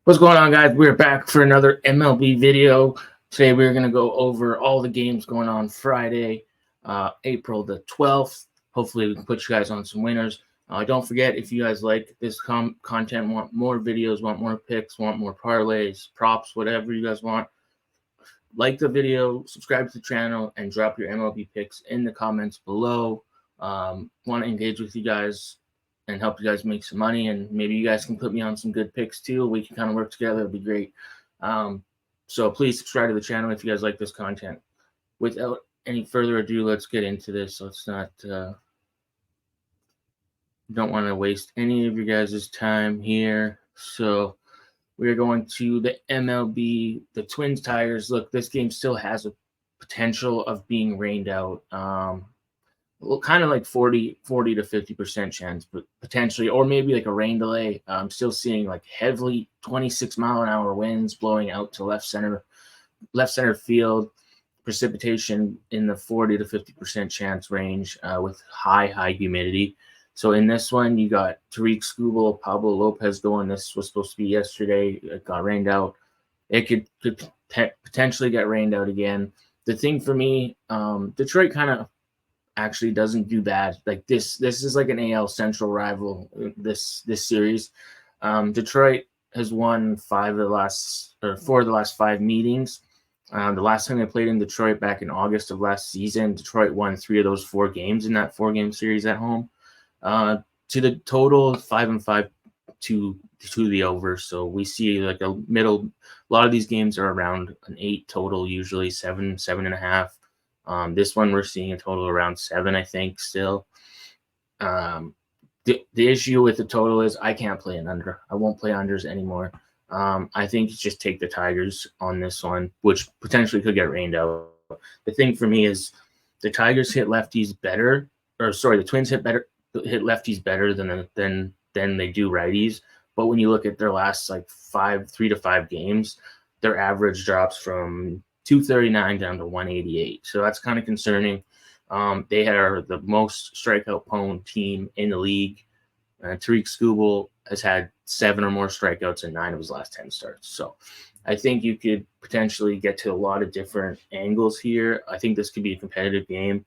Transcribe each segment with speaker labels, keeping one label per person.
Speaker 1: What's going on, guys? We're back for another MLB video. Today we're going to go over all the games going on Friday, April the 12th. Hopefully we can put you guys on some winners. Don't forget, if you guys like this content, want more videos, want more picks, want more parlays, props, whatever you guys want, like the video, subscribe to the channel, and drop your MLB picks in the comments below. Want to engage with you guys and help you guys make some money, and maybe you guys can put me on some good picks too. We can kind of work together. It'd be great. So please subscribe to the channel if you guys like this content. Without any further ado, let's get into this. Let's not don't want to waste any of you guys' time here. So we're going to the MLB, the Twins Tigers. Look, this game still has a potential of being rained out. Well, kind of like 40 to 50% chance, but potentially, or maybe like a rain delay. I'm still seeing like heavily 26-mile-an-hour winds blowing out to left center field. Precipitation in the 40 to 50% chance range with high humidity. So in this one, you got Tariq Skubal, Pablo Lopez going. This was supposed to be yesterday. It got rained out. It could potentially get rained out again. The thing for me, Detroit kind of actually doesn't do bad. Like this is like an AL Central rival. This series, Detroit has won 4 of the last 5 meetings. The last time they played in Detroit back in August of last season, Detroit won 3 of those 4 games in that 4-game series at home. To the total 5-5 to the over. So we see like a middle. A lot of these games are around an 8 total, usually 7.5. This one we're seeing a total around 7, I think, still. The issue with the total is I can't play an under. I won't play unders anymore. I think just take the Tigers on this one, which potentially could get rained out. The thing for me is the Tigers hit lefties better, the Twins hit lefties better than they do righties. But when you look at their last like 3 to 5 games, their average drops from 239 down to 188. So that's kind of concerning. They are the most strikeout prone team in the league. Tariq Skubal has had 7 or more strikeouts in 9 of his last 10 starts. So I think you could potentially get to a lot of different angles here. I think this could be a competitive game.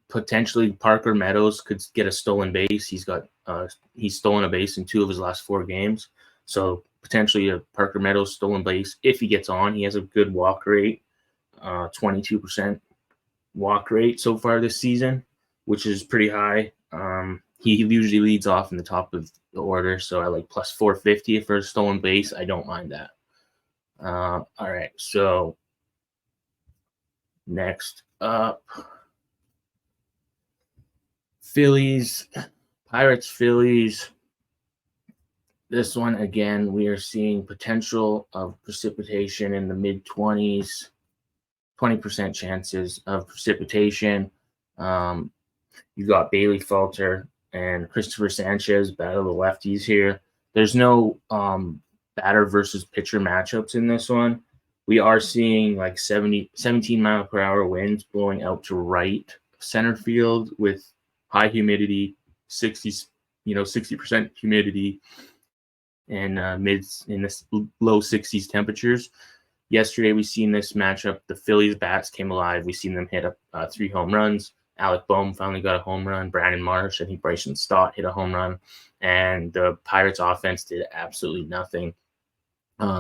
Speaker 1: Potentially Parker Meadows could get a stolen base. He's stolen a base in 2 of his last 4 games. So potentially a Parker Meadows stolen base if he gets on. He has a good walk rate, 22% walk rate so far this season, which is pretty high. He usually leads off in the top of the order, so I like plus 450 for a stolen base. I don't mind that. All right, so next up, Pirates-Phillies. This one, again, we are seeing potential of precipitation in the mid-20s, 20% chances of precipitation. You got Bailey Falter and Christopher Sanchez, battle the lefties here. There's no batter versus pitcher matchups in this one. We are seeing like 17-mile-per-hour winds blowing out to right center field with high humidity, 60% humidity, and in this low 60s temperatures. Yesterday, we seen this matchup. The Phillies bats came alive. We seen them hit 3 home runs. Alec Boehm finally got a home run. Brandon Marsh, I think Bryson Stott hit a home run. And the Pirates offense did absolutely nothing.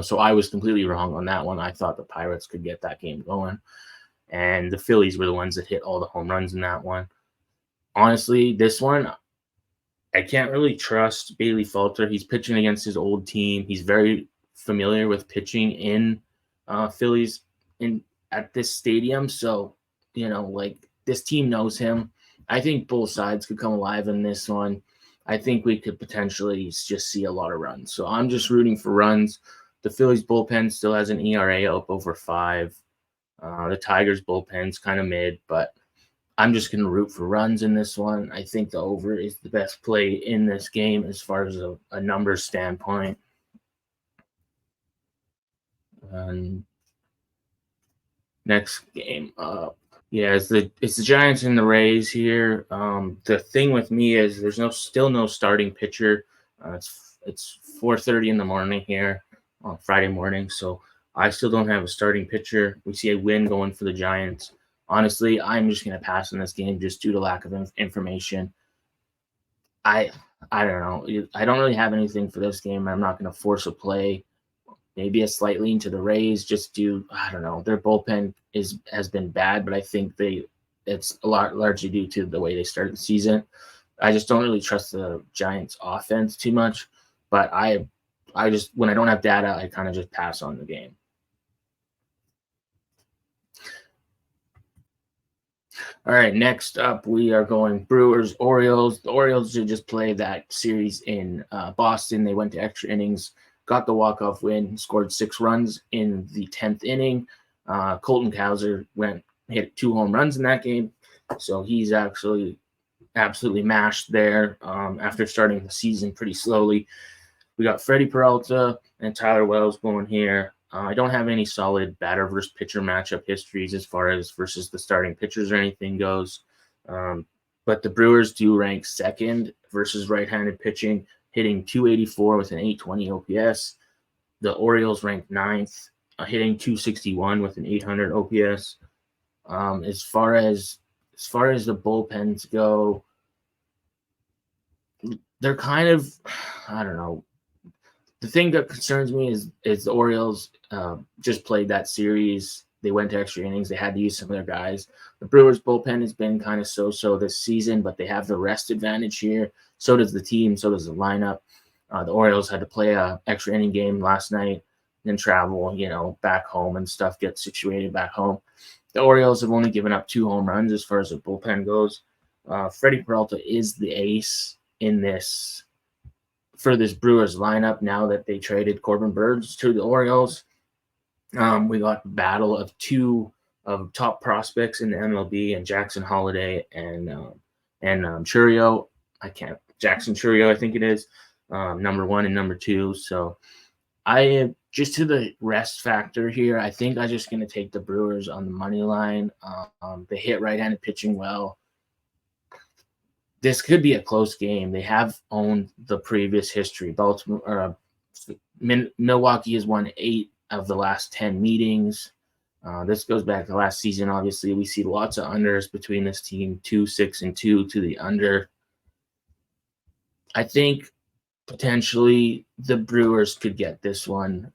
Speaker 1: So I was completely wrong on that one. I thought the Pirates could get that game going. And the Phillies were the ones that hit all the home runs in that one. Honestly, this one, I can't really trust Bailey Falter. He's pitching against his old team. He's very familiar with pitching in Phillies at this stadium. So, this team knows him. I think both sides could come alive in this one. I think we could potentially just see a lot of runs. So I'm just rooting for runs. The Phillies bullpen still has an ERA up over 5. The Tigers bullpen's kind of mid, but I'm just going to root for runs in this one. I think the over is the best play in this game as far as a numbers standpoint. Next game up. Yeah, it's the Giants and the Rays here. The thing with me is there's still no starting pitcher. It's It's 4:30 in the morning here on Friday morning, so I still don't have a starting pitcher. We see a win going for the Giants. Honestly, I'm just going to pass on this game just due to lack of information. I I don't know. I don't really have anything for this game. I'm not going to force a play. Maybe a slight lean to the Rays, just due. I don't know. Their bullpen has been bad, but I think it's a lot largely due to the way they started the season. I just don't really trust the Giants offense too much. But I just, when I don't have data, I kind of just pass on the game. All right, next up, we are going Brewers, Orioles. The Orioles did just play that series in Boston. They went to extra innings, got the walk-off win, scored 6 runs in the 10th inning. Colton Cowser hit 2 home runs in that game, so he's actually absolutely mashed there after starting the season pretty slowly. We got Freddie Peralta and Tyler Wells going here. I don't have any solid batter versus pitcher matchup histories as far as versus the starting pitchers or anything goes. But the Brewers do rank second versus right-handed pitching, hitting 284 with an 820 OPS. The Orioles rank ninth, hitting 261 with an 800 OPS. As far as the bullpens go, they're kind of, I don't know. The thing that concerns me is the Orioles just played that series. They went to extra innings. They had to use some of their guys. The Brewers bullpen has been kind of so-so this season, but they have the rest advantage here. So does the team. So does the lineup. The Orioles had to play a extra inning game last night and travel, back home and stuff, get situated back home. The Orioles have only given up 2 home runs as far as the bullpen goes. Freddie Peralta is the ace for this Brewers lineup now that they traded Corbin Burnes to the Orioles. We got a battle of 2 of top prospects in the MLB, and Jackson Holiday and Churio. Jackson Churio, I think it is, number 1 and number 2. So I just to the rest factor here, I think I'm just going to take the Brewers on the money line. They hit right-handed pitching well. This could be a close game. They have owned the previous history. Milwaukee has won 8 of the last 10 meetings. This goes back to last season. Obviously, we see lots of unders between this team, 2-6-2 to the under. I think potentially the Brewers could get this one.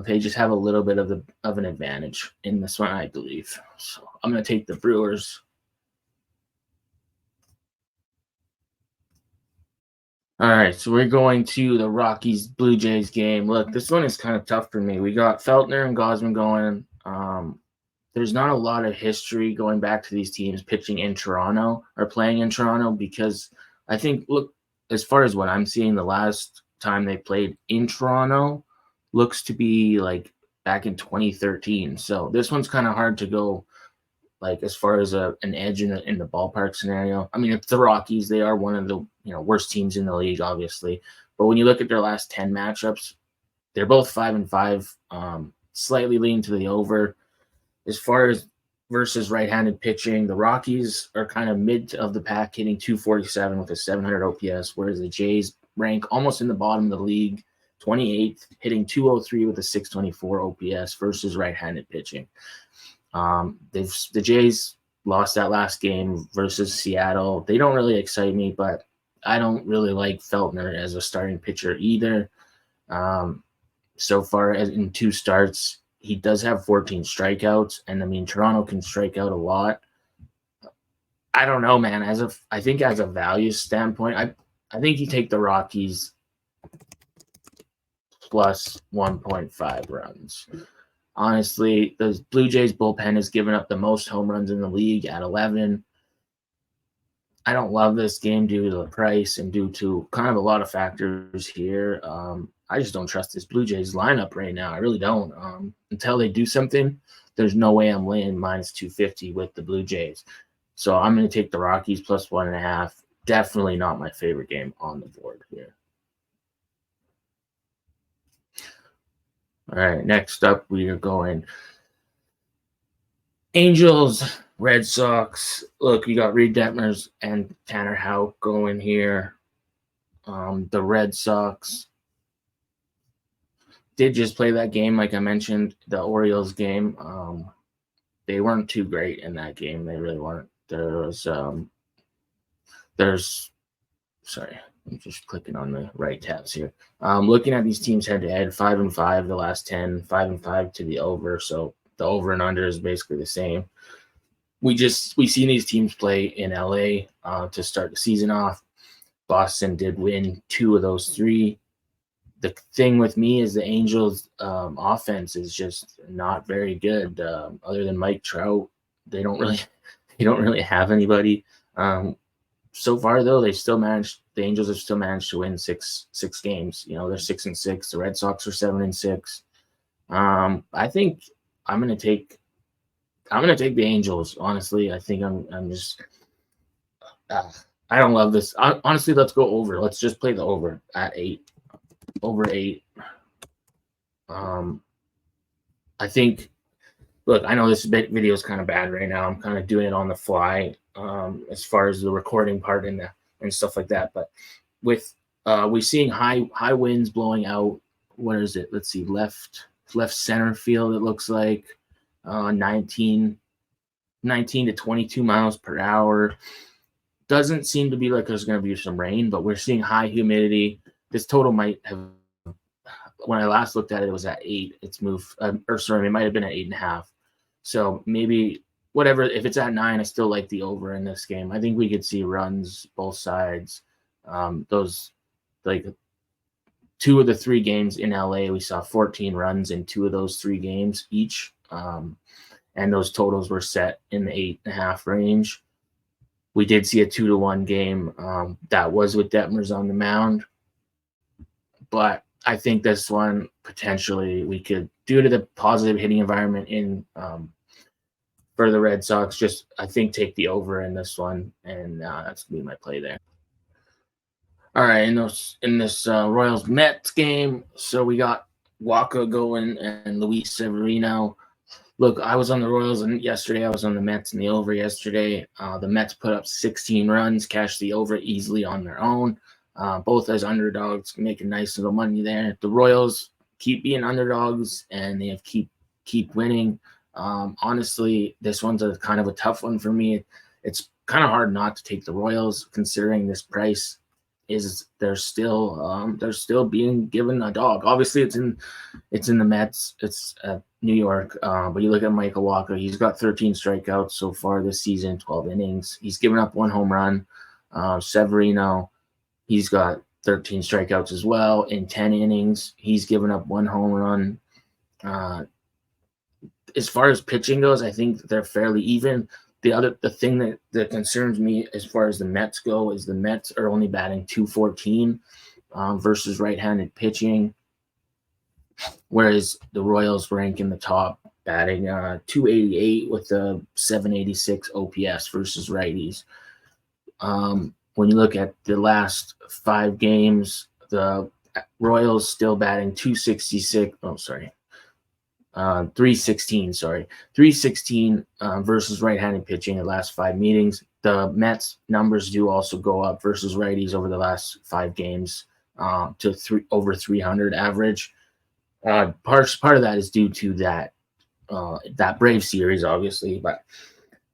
Speaker 1: They just have a little bit of an advantage in this one, I believe. So I'm going to take the Brewers. All right, so we're going to the Rockies Blue Jays game. Look, this one is kind of tough for me. We got Feltner and Gosman going. There's not a lot of history going back to these teams pitching in Toronto or playing in Toronto because I think, look, as far as what I'm seeing, the last time they played in Toronto looks to be like back in 2013. So this one's kind of hard to go like as far as an edge in the ballpark scenario. I mean, it's the Rockies. They are one of the worst teams in the league, obviously. But when you look at their last 10 matchups, they're both 5-5, slightly lean to the over. As far as versus right-handed pitching, the Rockies are kind of mid of the pack, hitting 247 with a 700 OPS, whereas the Jays rank almost in the bottom of the league, 28th, hitting 203 with a 624 OPS versus right-handed pitching. The Jays lost that last game versus Seattle. They don't really excite me, but I don't really like Feltner as a starting pitcher either. So far as in 2 starts, he does have 14 strikeouts, and I mean Toronto can strike out a lot. I don't know, man. I think as a value standpoint, I think you take the Rockies plus 1.5 runs. Honestly, the Blue Jays bullpen has given up the most home runs in the league at 11. I don't love this game due to the price and due to kind of a lot of factors here. I just don't trust this Blue Jays lineup right now. I really don't. Until they do something, there's no way I'm laying minus 250 with the Blue Jays. So I'm going to take the Rockies plus 1.5. Definitely not my favorite game on the board here. All right, next up we are going Angels, Red Sox. Look, you got Reed Detmers and Tanner Houck going here. The Red Sox, did just play that game, like I mentioned, the Orioles game. They weren't too great in that game. They really weren't. Sorry, I'm just clicking on the right tabs here. Looking at these teams head to head, 5-5 the last 10, 5-5 to the over. So the over and under is basically the same. We've seen these teams play in LA to start the season off. Boston did win 2 of those 3. The thing with me is the Angels' offense is just not very good. Other than Mike Trout, they don't really have anybody. So far though, the Angels have still managed to win six games. They're 6-6. The Red Sox are 7-6. I think I'm gonna take the Angels. Honestly, I think I'm just. I don't love this. Honestly, let's go over. Let's just play the over at 8. Over 8. I think. Look, I know this video is kind of bad right now. I'm kind of doing it on the fly, as far as the recording part and stuff like that. But with we're seeing high winds blowing out. Where is it? Let's see, left center field. It looks like 19 to 22 miles per hour. Doesn't seem to be like there's going to be some rain, but we're seeing high humidity. This total might have. When I last looked at it, it was at 8. It's moved, it might have been at 8.5. So maybe whatever. If it's at 9, I still like the over in this game. I think we could see runs both sides. Those like 2 of the 3 games in LA, we saw 14 runs in 2 of those 3 games each, and those totals were set in the 8.5 range. We did see a 2-1 game that was with Detmers on the mound, but I think this one potentially we could, due to the positive hitting environment in for the Red Sox, I think take the over in this one, and that's gonna be my play there. All right, in this Royals Mets game, so we got Waka going and Luis Severino. Look, I was on the Royals yesterday. I was on the Mets in the over yesterday. The Mets put up 16 runs, cashed the over easily on their own. Both as underdogs, making nice little money there. The Royals keep being underdogs, and they have keep winning. Honestly, this one's a kind of a tough one for me. It's kind of hard not to take the Royals, considering this price is they're still being given a dog. Obviously, it's in the Mets. It's New York, but you look at Michael Walker. He's got 13 strikeouts so far this season, 12 innings. He's given up 1 home run. Severino, he's got 13 strikeouts as well in 10 innings. He's given up 1 home run. As far as pitching goes, I think they're fairly even. The thing that concerns me as far as the Mets go is the Mets are only batting .214 versus right-handed pitching, whereas the Royals rank in the top, batting .288 with a .786 OPS versus righties. When you look at the last 5 games, the Royals still batting .266. Oh, sorry. 316, 316 versus right-handed pitching in the last 5 meetings. The Mets numbers do also go up versus righties over the last 5 games to over 300 average. Part of that is due to that Brave series, obviously, but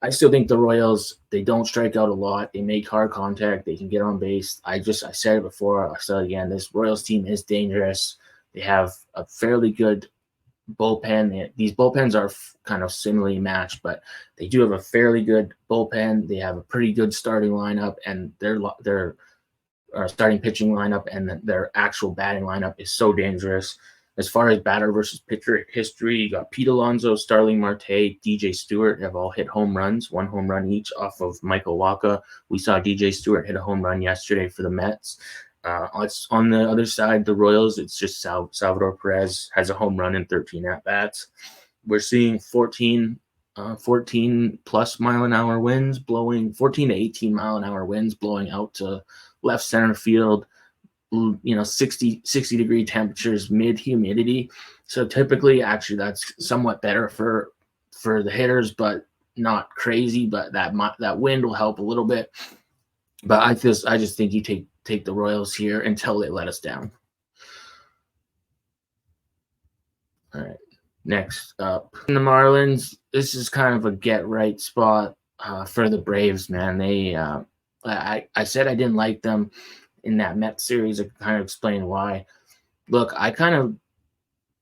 Speaker 1: I still think the Royals, they don't strike out a lot. They make hard contact. They can get on base. I said it before. I said it again. This Royals team is dangerous. They have a fairly good bullpen. These bullpens are kind of similarly matched, but they do have a fairly good bullpen. They have a pretty good starting lineup, and their starting pitching lineup and their actual batting lineup is so dangerous. As far as batter versus pitcher history, you got Pete Alonso, Starling Marte, DJ Stewart have all hit home runs, 1 home run each off of Michael Wacha. We saw DJ Stewart hit a home run yesterday for the Mets. On the other side, the Royals, it's just Salvador Perez has a home run in 13 at-bats. We're seeing 14 plus mile an hour winds blowing, 14 to 18 mile an hour winds blowing out to left center field, 60 degree temperatures, mid humidity. So typically, actually, that's somewhat better for the hitters, but not crazy. But that wind will help a little bit. But I just think you take the Royals here until they let us down. Next up, in the Marlins, this is kind of a get-right spot for the Braves, man. I said I didn't like them in that Mets series. I kind of explained why. Look, I kind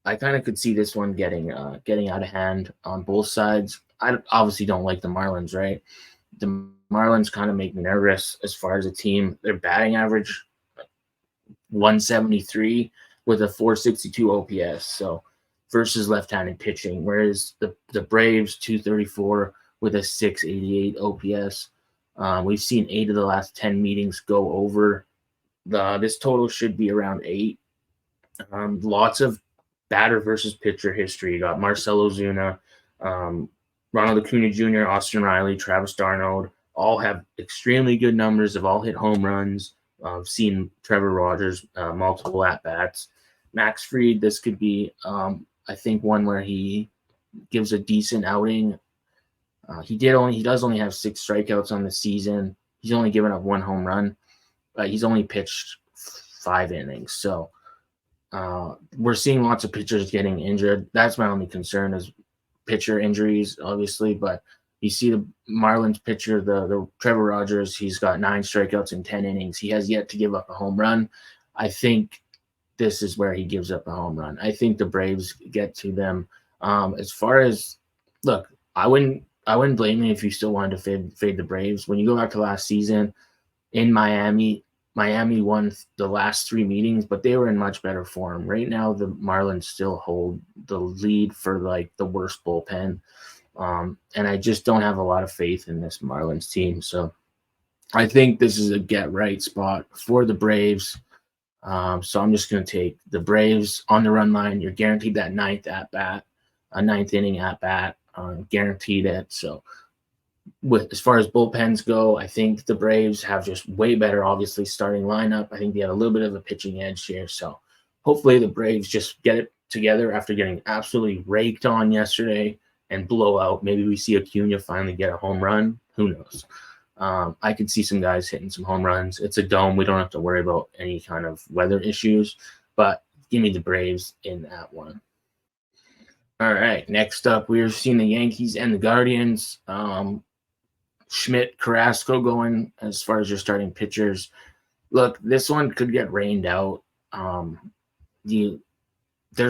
Speaker 1: of could see this one getting out of hand on both sides. I obviously don't like the Marlins, right? The Marlins kind of make me nervous as far as a team. Their batting average 173 with a 462 OPS. So versus left-handed pitching, whereas the Braves 234 with a 688 OPS. We've seen 8 of the last 10 meetings go over. This total should be around 8. Lots of batter versus pitcher history. You got Marcell Ozuna, Ronald Acuna Jr., Austin Riley, Travis Darnold, all have extremely good numbers, have all hit home runs. I've seen Trevor Rogers multiple at-bats. Max Fried, this could be, I think, one where he gives a decent outing. He does only have 6 strikeouts on the season. He's only given up 1 home run. He's only pitched 5 innings. So we're seeing lots of pitchers getting injured. That's my only concern is pitcher injuries, obviously. But you see the Marlins pitcher, the Trevor Rogers, he's got 9 strikeouts in 10 innings. He has yet to give up a home run. I think this is where he gives up a home run. I think the Braves get to them. As far as, look, I wouldn't blame you if you still wanted to fade the Braves. When you go back to last season in Miami won the last 3 meetings, but they were in much better form. Right now, the Marlins still hold the lead for like the worst bullpen. And I just don't have a lot of faith in this Marlins team. So I think this is a get-right spot for the Braves. So I'm just going to take the Braves on the run line. You're guaranteed that 9th at-bat, a 9th inning at-bat, guaranteed it. So as far as bullpens go, I think the Braves have just way better, obviously, starting lineup. I think they have a little bit of a pitching edge here. So hopefully the Braves just get it together after getting absolutely raked on yesterday and blow out. Maybe we see Acuna finally get a home run. Who knows? I could see some guys hitting some home runs. It's a dome. We don't have to worry about any kind of weather issues. But give me the Braves in that one. All right. Next up, we're seeing the Yankees and the Guardians. Schmidt, Carrasco going as far as your starting pitchers. Look, this one could get rained out. I'm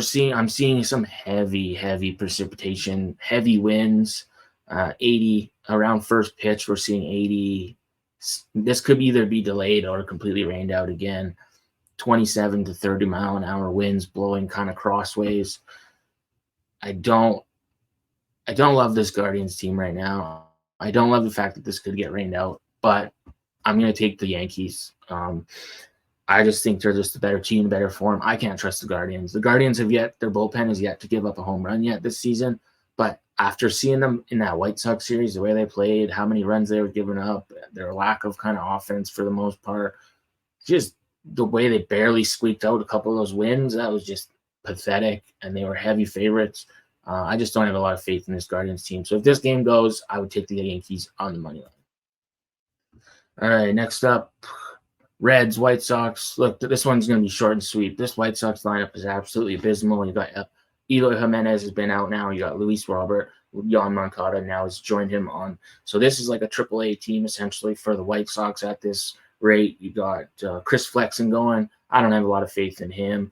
Speaker 1: seeing some heavy precipitation, heavy winds, 80 around first pitch. We're seeing 80. This could either be delayed or completely rained out again. 27 to 30 mile an hour winds blowing kind of crossways. I don't love this Guardians team right now. I don't love the fact that this could get rained out, but I'm going to take the Yankees. I just think they're just a better team, better form. I can't trust the Guardians. The Guardians their bullpen has yet to give up a home run yet this season. But after seeing them in that White Sox series, the way they played, how many runs they were giving up, their lack of kind of offense for the most part, just the way they barely squeaked out a couple of those wins, that was just pathetic. And they were heavy favorites. I just don't have a lot of faith in this Guardians team. So if this game goes, I would take the Yankees on the money line. All right, next up, Reds, White Sox. Look, this one's going to be short and sweet. This White Sox lineup is absolutely abysmal. You got Eloy Jimenez has been out now. You got Luis Robert. Yohan Moncada now has joined him on. So this is like a AAA team essentially for the White Sox at this rate. You got Chris Flexen going. I don't have a lot of faith in him.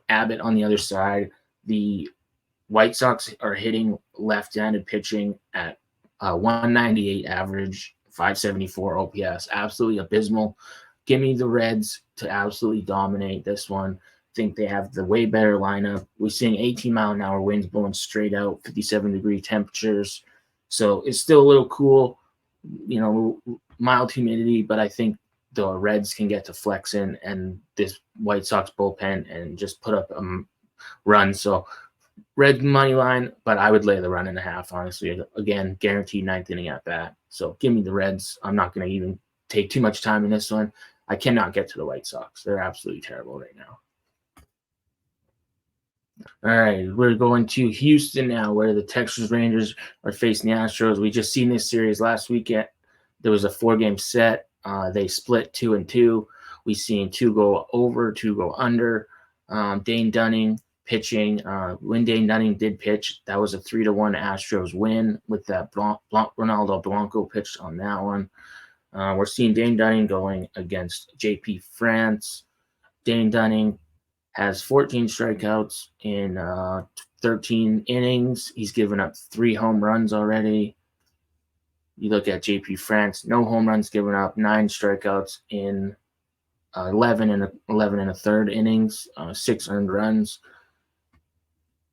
Speaker 1: Abbott on the other side. The White Sox are hitting left-handed pitching at 198 average, 574 OPS. Absolutely abysmal. Give me the Reds to absolutely dominate this one. I think they have the way better lineup. We're seeing 18-mile-an-hour winds blowing straight out, 57-degree temperatures. So it's still a little cool, mild humidity, but I think the Reds can get to Flexen and this White Sox bullpen and just put up a run. So Red money line, but I would lay the 1.5, honestly. Again, guaranteed 9th inning at bat. So give me the Reds. I'm not going to even take too much time in this one. I cannot get to the White Sox. They're absolutely terrible right now. All right, we're going to Houston now, where the Texas Rangers are facing the Astros. We just seen this series last weekend. There was a 4-game set. They split 2-2. We seen 2 go over, 2 go under. Dane Dunning pitching. When Dane Dunning did pitch, that was a 3-1 Astros win with that Ronaldo Blanco pitched on that one. We're seeing Dane Dunning going against JP France. Dane Dunning has 14 strikeouts in 13 innings. He's given up 3 home runs already. You look at JP France, no home runs given up, 9 strikeouts in 11 and a third innings, 6 earned runs.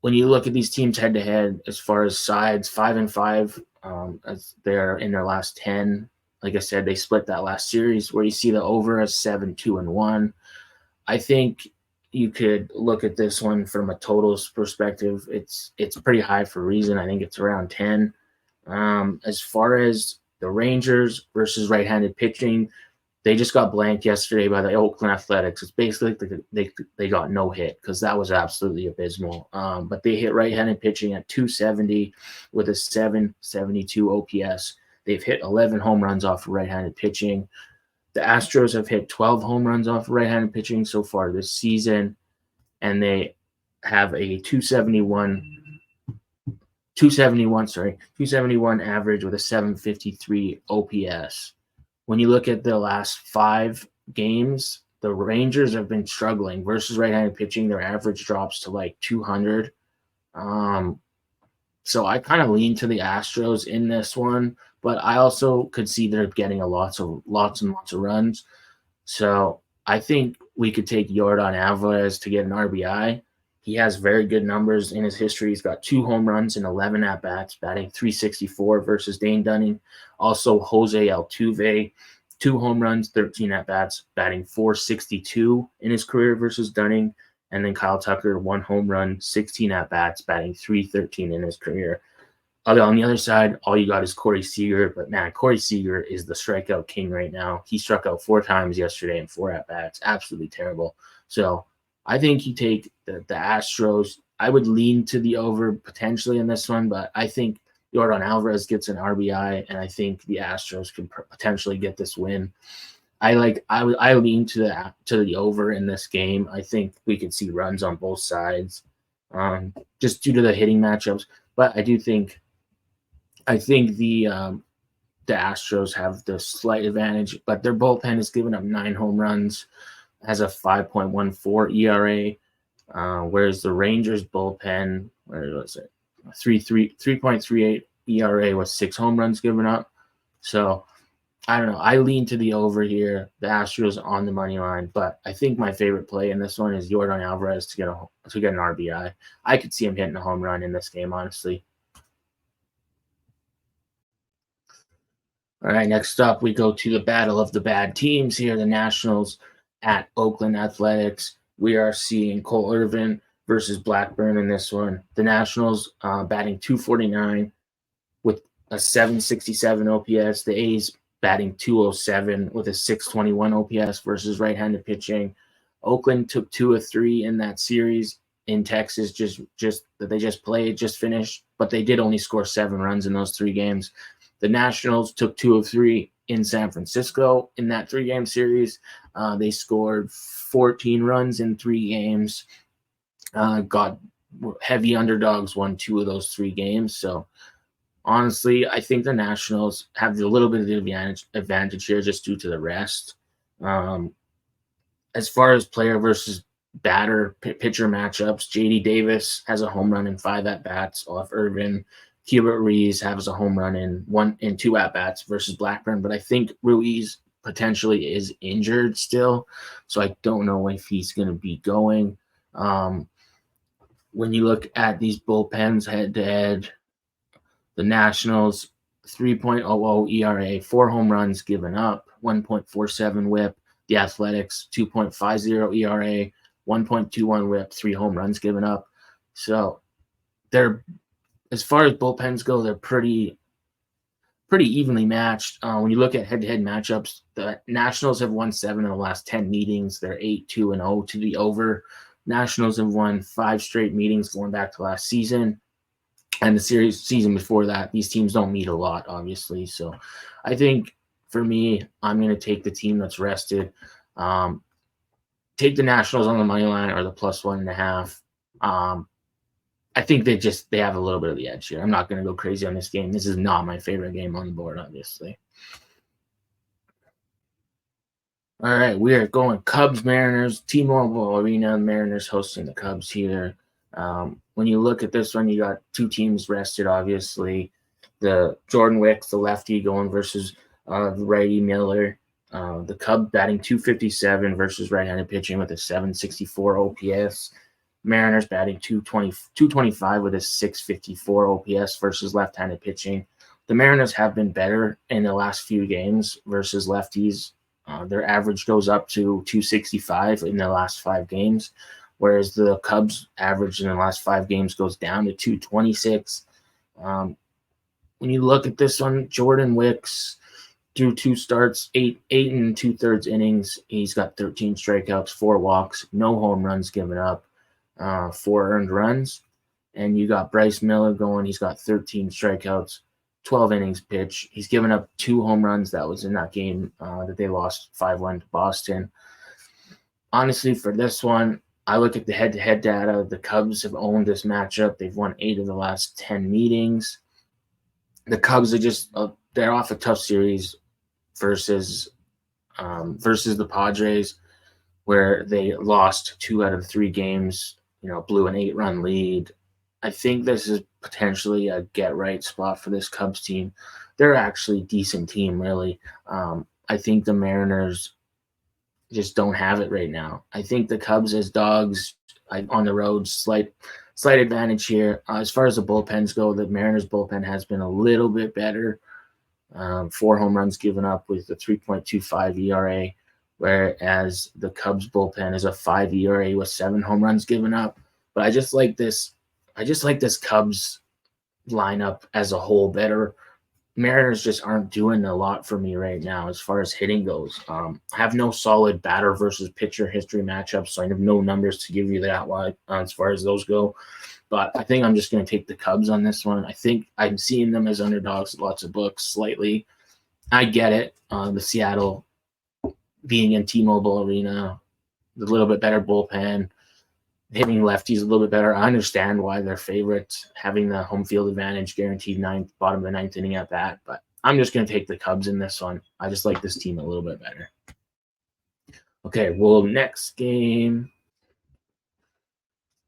Speaker 1: When you look at these teams head to head, as far as sides, 5-5, as they're in their last 10. Like I said, they split that last series where you see the over as 7-2-1. I think you could look at this one from a totals perspective. It's pretty high for a reason. I think it's around 10. As far as the Rangers versus right-handed pitching, they just got blanked yesterday by the Oakland Athletics. It's basically they got no hit because that was absolutely abysmal. But they hit right-handed pitching at 270 with a 772 OPS. They've hit 11 home runs off of right-handed pitching. The Astros have hit 12 home runs off of right-handed pitching so far this season, and they have a 271 average with a 753 OPS. When you look at the last 5 games, the Rangers have been struggling versus right-handed pitching. Their average drops to like 200. So I kind of lean to the Astros in this one, but I also could see they're getting lots and lots of runs. So I think we could take Yordan Alvarez to get an RBI. He has very good numbers in his history. He's got 2 home runs and 11 at-bats, batting .364 versus Dane Dunning. Also, Jose Altuve, 2 home runs, 13 at-bats, batting .462 in his career versus Dunning. And then Kyle Tucker, 1 home run, 16 at-bats, batting .313 in his career. On the other side, all you got is Corey Seager. But, man, Corey Seager is the strikeout king right now. He struck out 4 times yesterday in 4 at-bats. Absolutely terrible. So I think you take the Astros. I would lean to the over potentially in this one, but I think Yordan Alvarez gets an RBI, and I think the Astros could potentially get this win. I lean to the over in this game. I think we could see runs on both sides, just due to the hitting matchups. But I think the Astros have the slight advantage. But their bullpen has given up 9 home runs, has a 5.14 ERA, whereas the Rangers bullpen, where was it, 3.38 ERA with 6 home runs given up. So I don't know. I lean to the over here. The Astros on the money line, but I think my favorite play in this one is Yordan Alvarez to get an RBI. I could see him hitting a home run in this game, honestly. All right, next up we go to the battle of the bad teams here. The Nationals at Oakland Athletics. We are seeing Cole Irvin versus Blackburn in this one. The Nationals batting .249 with a 767 OPS. The A's batting .207 with a 621 OPS versus right-handed pitching. Oakland took 2 of 3 in that series in Texas, just that they just played, just finished, but they did only score 7 runs in those 3 games. The Nationals took 2 of 3 in San Francisco in that 3-game series. They scored 14 runs in 3 games. Got heavy underdogs, won 2 of those 3 games. So honestly, I think the Nationals have a little bit of the advantage here just due to the rest. As far as player versus batter pitcher matchups, J.D. Davis has a home run in 5 at-bats off Irvin. Hubert Ruiz has a home run in 2 at-bats versus Blackburn, but I think Ruiz potentially is injured still, so I don't know if he's going to be going. When you look at these bullpens head-to-head, the Nationals, 3.00 ERA, 4 home runs given up, 1.47 whip. The Athletics, 2.50 ERA, 1.21 whip, 3 home runs given up. So they're, as far as bullpens go, they're pretty evenly matched. When you look at head-to-head matchups, the Nationals have won 7 in the last 10 meetings. They're 8-2-0 to the over. Nationals have won 5 straight meetings going back to last season. And the season before that, these teams don't meet a lot, obviously. So I think for me, I'm going to take the team that's rested. Take the Nationals on the money line or the +1.5. I think they have a little bit of the edge here. I'm not going to go crazy on this game. This is not my favorite game on the board, obviously. All right, we are going Cubs Mariners, T-Mobile Arena. Mariners hosting the Cubs here. When you look at this one, you got two teams rested, obviously. The Jordan Wicks, the lefty, going versus the righty Miller. The Cub batting 257 versus right-handed pitching with a 764 OPS. Mariners batting 225 with a 654 OPS versus left-handed pitching. The Mariners have been better in the last few games versus lefties. Their average goes up to 265 in the last 5 games, whereas the Cubs' average in the last 5 games goes down to 226. When you look at this one, Jordan Wicks through 2 starts, 8 and 2/3 innings. He's got 13 strikeouts, 4 walks, no home runs given up, 4 earned runs. And you got Bryce Miller going. He's got 13 strikeouts, 12 innings pitched. He's given up 2 home runs. That was in that game that they lost 5-1 to Boston. Honestly, for this one, I look at the head-to-head data. The Cubs have owned this matchup. They've won 8 of the last 10 meetings. The Cubs are just they're off a tough series versus the Padres, where they lost 2 out of 3 games. Blew an 8-run lead. I think this is potentially a get-right spot for this Cubs team. They're actually a decent team, really. I think the Mariners just don't have it right now. I think the Cubs as dogs on the road, slight advantage here. As far as the bullpens go, the Mariners bullpen has been a little bit better. 4 home runs given up with a 3.25 ERA, whereas the Cubs bullpen is a 5 ERA with 7 home runs given up. But I just like this Cubs lineup as a whole better. Mariners just aren't doing a lot for me right now as far as hitting goes. I have no solid batter versus pitcher history matchups, so I have no numbers to give you that one as far as those go. But I think I'm just going to take the Cubs on this one. I think I'm seeing them as underdogs, lots of books, slightly. I get it. The Seattle being in T-Mobile Arena, a little bit better bullpen, hitting lefties a little bit better. I understand why they're favorites, having the home field advantage, guaranteed bottom of the 9th inning at bat. But I'm just going to take the Cubs in this one. I just like this team a little bit better. Okay, well, next game.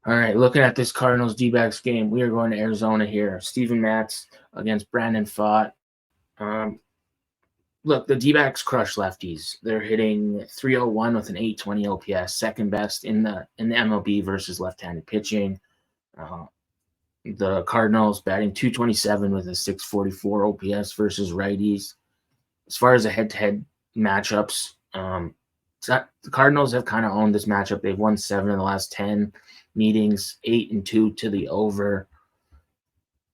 Speaker 1: All right, looking at this Cardinals D-backs game, we are going to Arizona here. Steven Matz against Brandon Pfaadt. Look, the D-backs crush lefties. They're hitting 301 with an 820 OPS, second best in the MLB versus left-handed pitching. The Cardinals batting 227 with a 644 OPS versus righties. As far as the head-to-head matchups, the Cardinals have kind of owned this matchup. They've won 7 of the last 10 meetings, 8-2 to the over.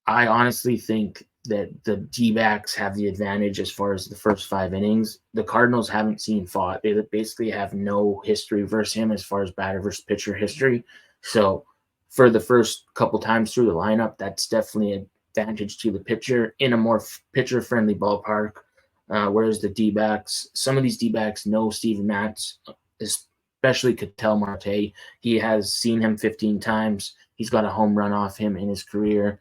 Speaker 1: I honestly think that the D-backs have the advantage as far as the first 5 innings. The Cardinals haven't seen Pfaadt. They basically have no history versus him as far as batter versus pitcher history. So for the first couple times through the lineup, that's definitely an advantage to the pitcher in a more pitcher-friendly ballpark. Whereas the D-backs, some of these D-backs know Steven Matz, especially Ketel Marte. He has seen him 15 times. He's got a home run off him in his career.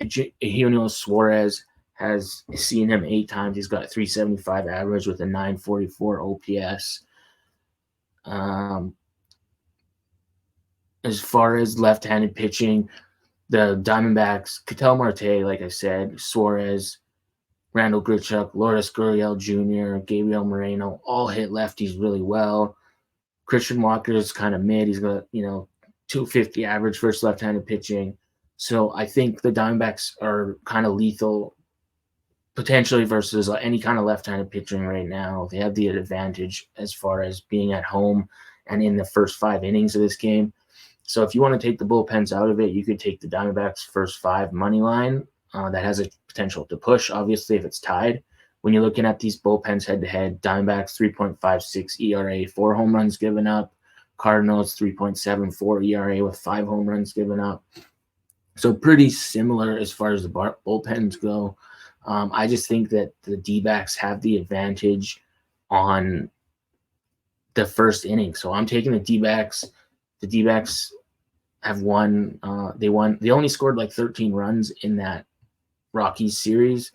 Speaker 1: Eugenio Suarez has seen him 8 times. He's got a 375 average with a 944 OPS. As far as left-handed pitching, the Diamondbacks, Ketel Marte, like I said, Suarez, Randall Grichuk, Lourdes Gurriel Jr., Gabriel Moreno, all hit lefties really well. Christian Walker is kind of mid. He's got, 250 average versus left-handed pitching. So I think the Diamondbacks are kind of lethal potentially versus any kind of left-handed pitching right now. They have the advantage as far as being at home and in the first 5 innings of this game. So if you want to take the bullpens out of it, you could take the Diamondbacks first 5 money line. That has a potential to push, obviously, if it's tied. When you're looking at these bullpens head-to-head, Diamondbacks 3.56 ERA, 4 home runs given up. Cardinals 3.74 ERA with 5 home runs given up. So pretty similar as far as the bullpens go. I just think that the D-backs have the advantage on the first inning. So I'm taking the D-backs. The D-backs have won. They won. They only scored like 13 runs in that Rockies series.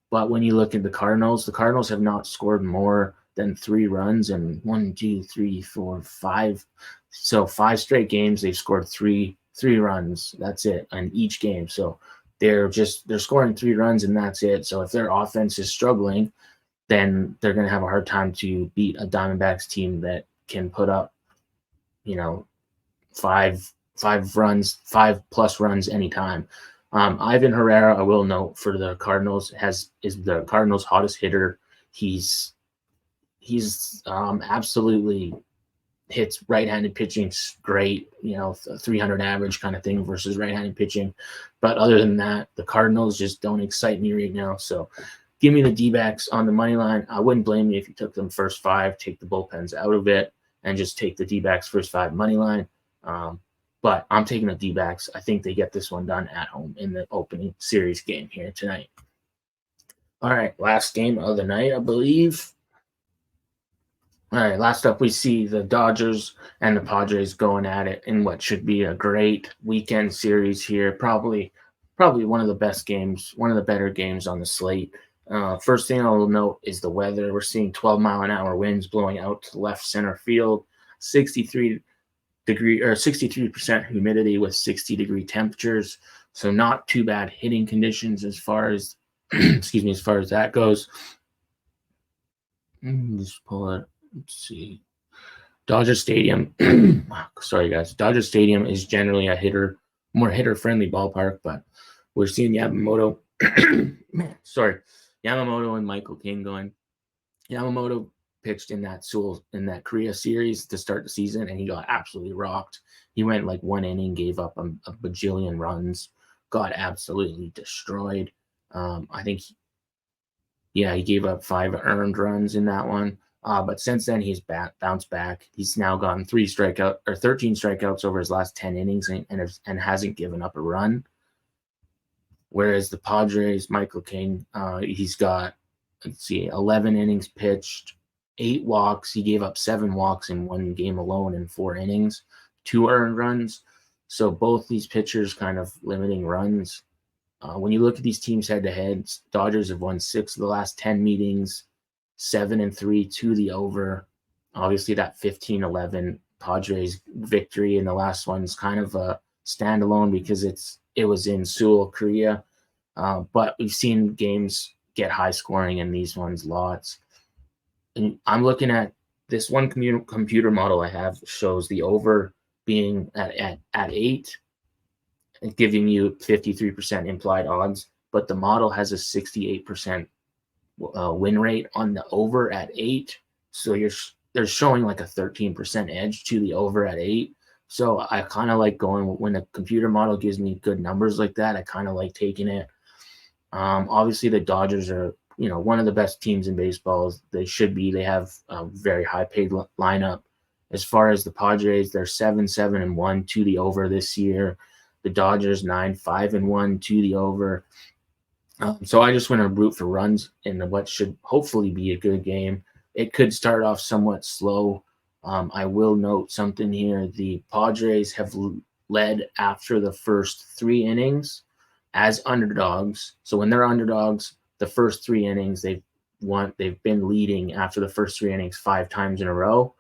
Speaker 1: But when you look at the Cardinals have not scored more than 3 runs in 1, 2, 3, 4, 5. So 5 straight games they've scored three runs. That's it in each game. So they're scoring 3 runs and that's it. So if their offense is struggling, then they're going to have a hard time to beat a Diamondbacks team that can put up, 5 plus runs anytime. Ivan Herrera, I will note for the Cardinals, is the Cardinals' hottest hitter. He's absolutely hits right-handed pitching great, 300 average kind of thing versus right-handed pitching. But other than that, the Cardinals just don't excite me right now. So give me the D-backs on the money line. I wouldn't blame you if you took them first 5, take the bullpens out of it, and just take the D-backs first 5 money line. But I'm taking the D-backs. I think they get this one done at home in the opening series game here tonight. All right, last game of the night, I believe. All right, last up we see the Dodgers and the Padres going at it in what should be a great weekend series here. Probably one of the best games, one of the better games on the slate. First thing I will note is the weather. We're seeing 12-mile-an-hour winds blowing out to left center field, 63% humidity with 60-degree temperatures. So not too bad hitting conditions as far as as far as that goes. Just pull it. Let's see. Dodger Stadium. Sorry, guys. Dodger Stadium is generally a more hitter-friendly ballpark, but we're seeing Yamamoto. Yamamoto and Michael King going. Yamamoto pitched in that Korea series to start the season, and he got absolutely rocked. He went like 1 inning, gave up a bajillion runs, got absolutely destroyed. I think, he gave up 5 earned runs in that one. But since then, he's bounced back. He's now gotten 13 strikeouts over his last 10 innings and hasn't given up a run. Whereas the Padres, Michael King, he's got, 11 innings pitched, 8 walks. He gave up 7 walks in 1 game alone in 4 innings, 2 earned runs. So both these pitchers kind of limiting runs. When you look at these teams head-to-head, Dodgers have won 6 of the last 10 meetings, 7-3 to the over. Obviously, that 15-11 Padres victory in the last one is kind of a standalone because it was in Seoul, Korea. But we've seen games get high scoring in these ones lots. And I'm looking at this one computer model I have shows the over being at 8 and giving you 53% implied odds, but the model has a 68% win rate on the over at 8. So they're showing like a 13% edge to the over at 8. So I kind of like going when the computer model gives me good numbers like that. I kind of like taking it. Obviously, the Dodgers are one of the best teams in baseball. They should be. They have a very high paid lineup. As far as the Padres, they're 7-1 to the over this year. The Dodgers 9-5-1 to the over. So I just want to root for runs in what should hopefully be a good game. It could start off somewhat slow. I will note something here. The Padres have led after the first 3 innings as underdogs. So when they're underdogs, the first 3 innings they've been leading after the first 3 innings 5 times in a row.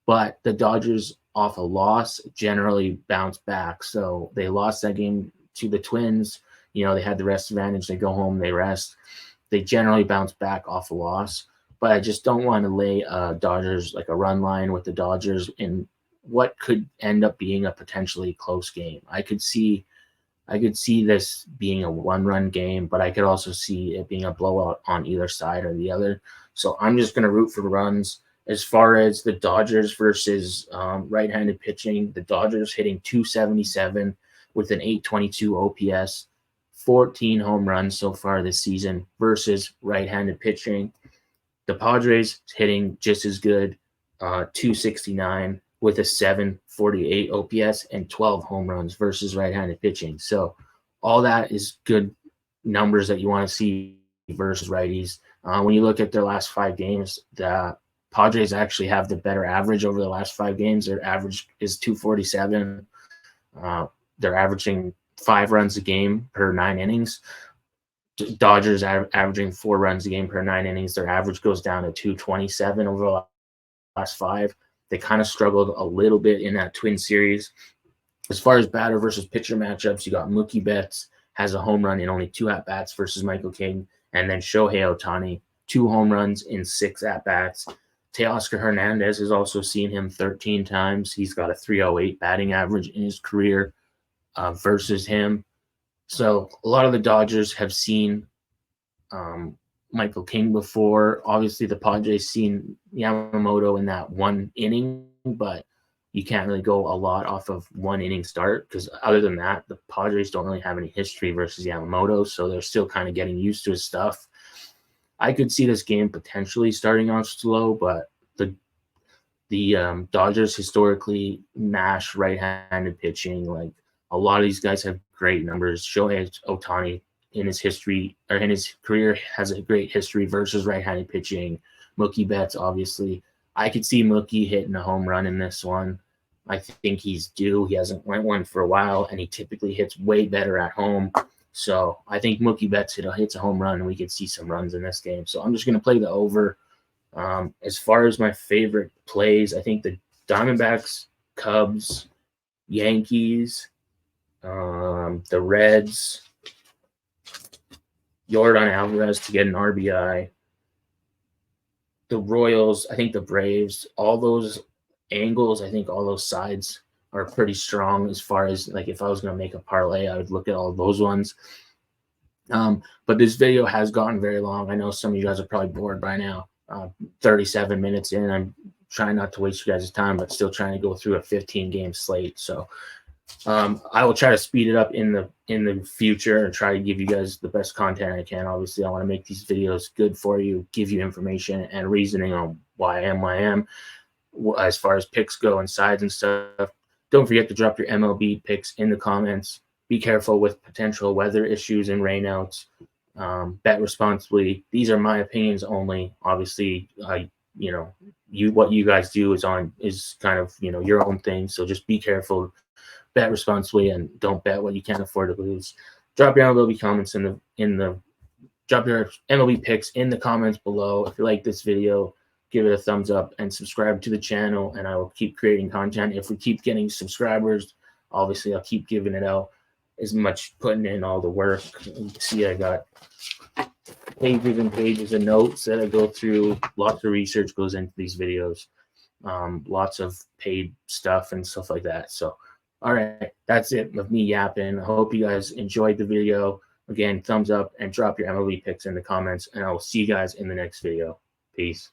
Speaker 1: But the Dodgers, off a loss, generally bounce back. So they lost that game to the Twins. They had the rest advantage. They go home, they rest. They generally bounce back off a loss. But I just don't want to lay Dodgers, like a run line with the Dodgers in what could end up being a potentially close game. I could see this being a 1-run game, but I could also see it being a blowout on either side or the other. So I'm just going to root for runs. As far as the Dodgers versus right-handed pitching, the Dodgers hitting .277 with an .822 OPS, 14 home runs so far this season versus right-handed pitching. The Padres hitting just as good, .269 with a .748 OPS and 12 home runs versus right-handed pitching. So all that is good numbers that you want to see versus righties. When you look at their last 5 games, the Padres actually have the better average over the last 5 games. Their average is .247. They're averaging 5 runs a game per 9 innings. Dodgers averaging 4 runs a game per 9 innings. Their average goes down to 227 over the last 5. They kind of struggled a little bit in that Twin series. As far as batter versus pitcher matchups, you got Mookie Betts has a home run in only 2 at-bats versus Michael King, and then Shohei Ohtani, 2 home runs in 6 at-bats. Teoscar Hernandez has also seen him 13 times. He's got a 308 batting average in his career versus him. So a lot of the Dodgers have seen Michael King before. Obviously, the Padres seen Yamamoto in that 1 inning, but you can't really go a lot off of 1 inning start because other than that, the Padres don't really have any history versus Yamamoto, so they're still kind of getting used to his stuff. I could see this game potentially starting off slow, but the Dodgers historically mash right-handed pitching. Like a lot of these guys have great numbers. Shohei Ohtani in his history or in his career has a great history versus right-handed pitching. Mookie Betts, obviously. I could see Mookie hitting a home run in this one. I think he's due. He hasn't went one for a while, and he typically hits way better at home. So I think Mookie Betts hits a home run, and we could see some runs in this game. So I'm just going to play the over. As far as my favorite plays, I think the Diamondbacks, Cubs, Yankees, the Reds, Yordan Alvarez to get an RBI, the Royals, I think the Braves, all those angles, I think all those sides are pretty strong as far as like if I was going to make a parlay, I would look at all those ones. But this video has gotten very long. I know some of you guys are probably bored by now. 37 minutes in. I'm trying not to waste you guys' time, but still trying to go through a 15-game slate. So I will try to speed it up in the future and try to give you guys the best content I can. Obviously, I want to make these videos good for you, give you information and reasoning on why I am. As far as picks go and sides and stuff, don't forget to drop your MLB picks in the comments. Be careful with potential weather issues and rainouts. Bet responsibly. These are my opinions only. Obviously, what you guys do is kind of your own thing. So just be careful, bet responsibly, and don't bet what you can't afford to lose. Drop your MLB comments drop your MLB picks in the comments below. If you like this video, give it a thumbs up and subscribe to the channel, and I will keep creating content. If we keep getting subscribers, obviously I'll keep giving it out as much, putting in all the work. You can see I got pages and pages of notes that I go through. Lots of research goes into these videos. Lots of paid stuff and stuff like that. So, all right, that's it with me yapping. I hope you guys enjoyed the video. Again, thumbs up and drop your MLB picks in the comments, and I will see you guys in the next video. Peace.